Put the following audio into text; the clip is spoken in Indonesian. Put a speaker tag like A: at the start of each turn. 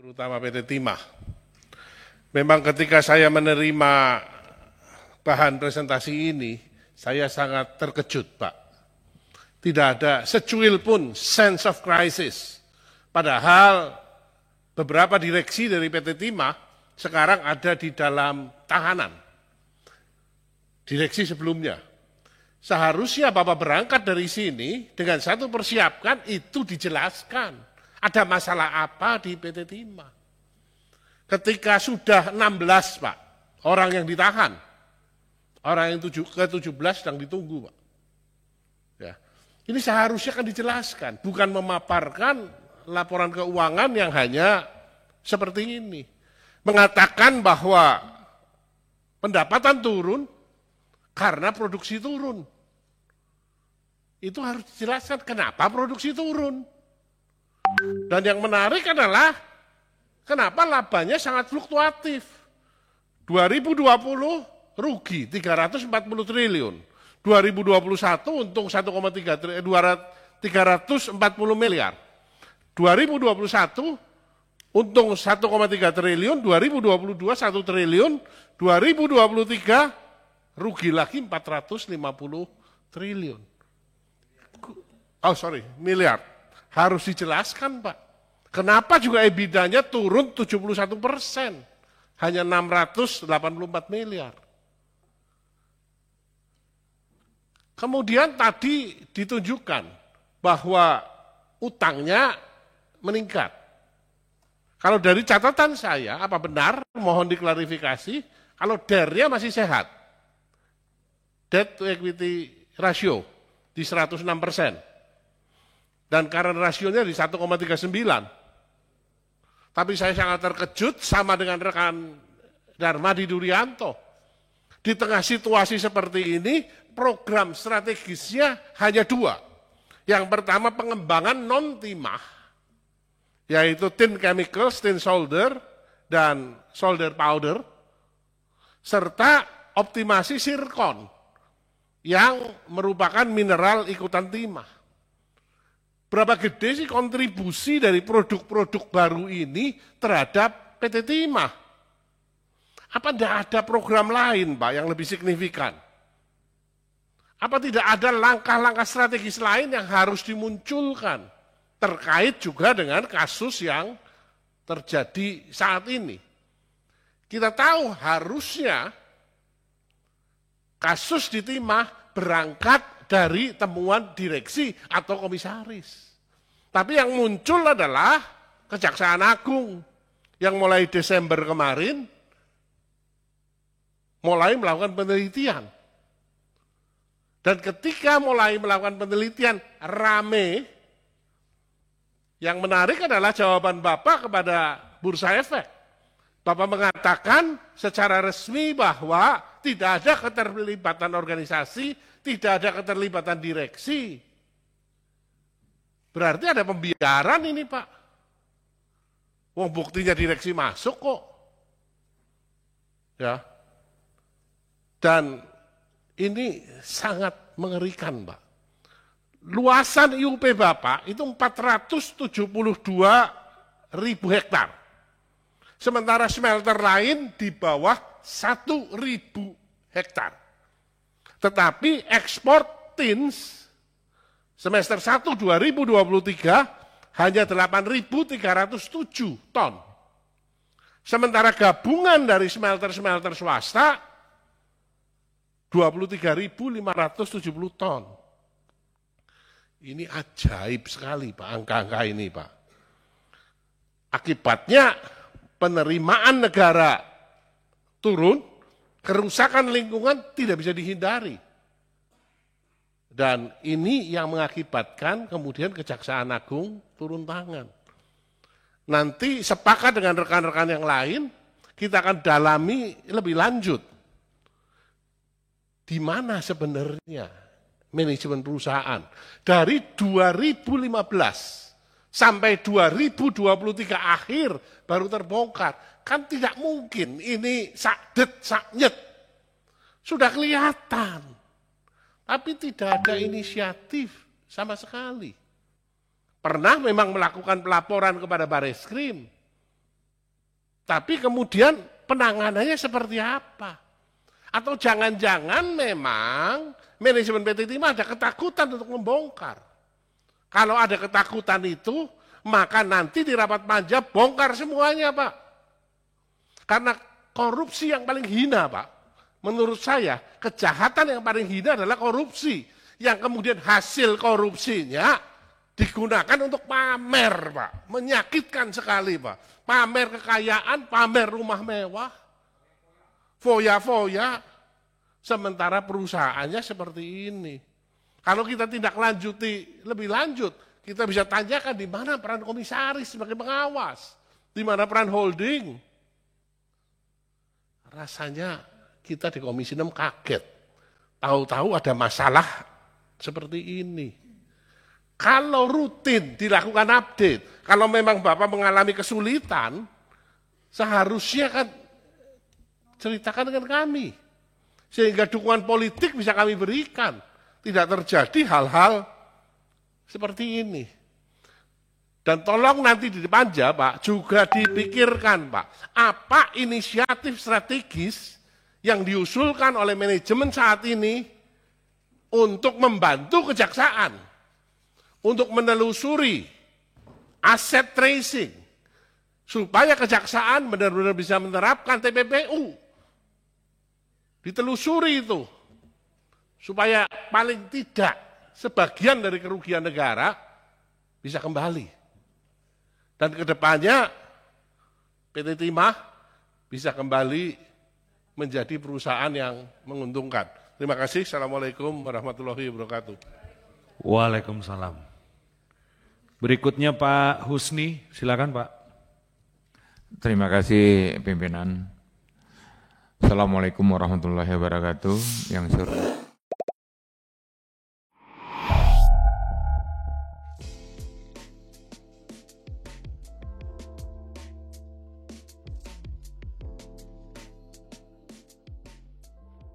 A: terutama PT Timah. Memang ketika saya menerima bahan presentasi ini, saya sangat terkejut, Pak. Tidak ada secuil pun sense of crisis. Padahal beberapa direksi dari PT Timah sekarang ada di dalam tahanan. Direksi sebelumnya. Seharusnya Bapak berangkat dari sini dengan satu persiapkan itu dijelaskan. Ada masalah apa di PT Timah? Ketika sudah 16, Pak, orang yang ditahan. Orang yang ke-17 sedang ditunggu, Pak. Ya. Ini seharusnya kan dijelaskan, bukan memaparkan laporan keuangan yang hanya seperti ini. Mengatakan bahwa pendapatan turun karena produksi turun. Itu harus dijelaskan kenapa produksi turun. Dan yang menarik adalah kenapa labanya sangat fluktuatif. 2020 rugi 340 triliun. 2021 untung 340 miliar. 2021 untung 1,3 triliun, 2022 1 triliun, 2023 rugi lagi 450 triliun. Miliar. Harus dijelaskan, Pak. Kenapa juga EBITDA-nya turun 71%, hanya 684 miliar. Kemudian tadi ditunjukkan bahwa utangnya meningkat. Kalau dari catatan saya, apa benar, mohon diklarifikasi, kalau DER-nya masih sehat. Debt to equity ratio di 106%. Dan current rasionya di 1,39. Tapi saya sangat terkejut sama dengan rekan Darmadi Durianto. Di tengah situasi seperti ini, program strategisnya hanya 2. Yang pertama pengembangan non-timah, yaitu tin chemicals, tin solder, dan solder powder, serta optimasi zircon, yang merupakan mineral ikutan timah. Berapa gede sih kontribusi dari produk-produk baru ini terhadap PT Timah? Apa tidak ada program lain, Pak, yang lebih signifikan? Apa tidak ada langkah-langkah strategis lain yang harus dimunculkan? Terkait juga dengan kasus yang terjadi saat ini. Kita tahu harusnya kasus di Timah berangkat dari temuan direksi atau komisaris. Tapi yang muncul adalah Kejaksaan Agung yang mulai Desember kemarin mulai melakukan penelitian. Dan ketika mulai melakukan penelitian rame, yang menarik adalah jawaban Bapak kepada Bursa Efek. Bapak mengatakan secara resmi bahwa tidak ada keterlibatan organisasi, tidak ada keterlibatan direksi. Berarti ada pembiaran ini, Pak. Wong buktinya direksi masuk kok. Ya. Dan ini sangat mengerikan, Pak. Luasan IUP Bapak itu 472.000 hektar. Sementara smelter lain di bawah 1.000 hektar. Tetapi ekspor tins semester 1 2023 hanya 8.307 ton. Sementara gabungan dari smelter-smelter swasta 23.570 ton. Ini ajaib sekali, Pak, angka-angka ini, Pak. Akibatnya penerimaan negara turun, kerusakan lingkungan tidak bisa dihindari. Dan ini yang mengakibatkan kemudian Kejaksaan Agung turun tangan. Nanti sepakat dengan rekan-rekan yang lain, kita akan dalami lebih lanjut. Di mana sebenarnya manajemen perusahaan? Dari 2015 sampai 2023 akhir baru terbongkar. Kan tidak mungkin ini sakdet, saknyet. Sudah kelihatan. Tapi tidak ada inisiatif sama sekali. Pernah memang melakukan pelaporan kepada Bareskrim. Tapi kemudian penanganannya seperti apa? Atau jangan-jangan memang manajemen PT Timah ada ketakutan untuk membongkar. Kalau ada ketakutan itu, maka nanti di rapat panja bongkar semuanya, Pak. Karena korupsi yang paling hina, Pak. Menurut saya, kejahatan yang paling hina adalah korupsi. Yang kemudian hasil korupsinya digunakan untuk pamer, Pak. Menyakitkan sekali, Pak. Pamer kekayaan, pamer rumah mewah, foya-foya, sementara perusahaannya seperti ini. Kalau kita tidak lanjuti lebih lanjut, kita bisa tanyakan di mana peran komisaris sebagai pengawas, di mana peran holding. Rasanya kita di Komisi 6 kaget, tahu-tahu ada masalah seperti ini. Kalau rutin dilakukan update, kalau memang Bapak mengalami kesulitan, seharusnya kan ceritakan dengan kami. Sehingga dukungan politik bisa kami berikan. Tidak terjadi hal-hal seperti ini. Dan tolong nanti di panja, Pak, juga dipikirkan, Pak, apa inisiatif strategis yang diusulkan oleh manajemen saat ini untuk membantu kejaksaan, untuk menelusuri aset tracing, supaya kejaksaan benar-benar bisa menerapkan TPPU. Ditelusuri itu, supaya paling tidak sebagian dari kerugian negara bisa kembali. Dan kedepannya PT Timah bisa kembali menjadi perusahaan yang menguntungkan. Terima kasih. Assalamualaikum warahmatullahi wabarakatuh.
B: Waalaikumsalam. Berikutnya Pak Husni, silakan Pak.
C: Terima kasih pimpinan. Assalamualaikum warahmatullahi wabarakatuh. Yang saya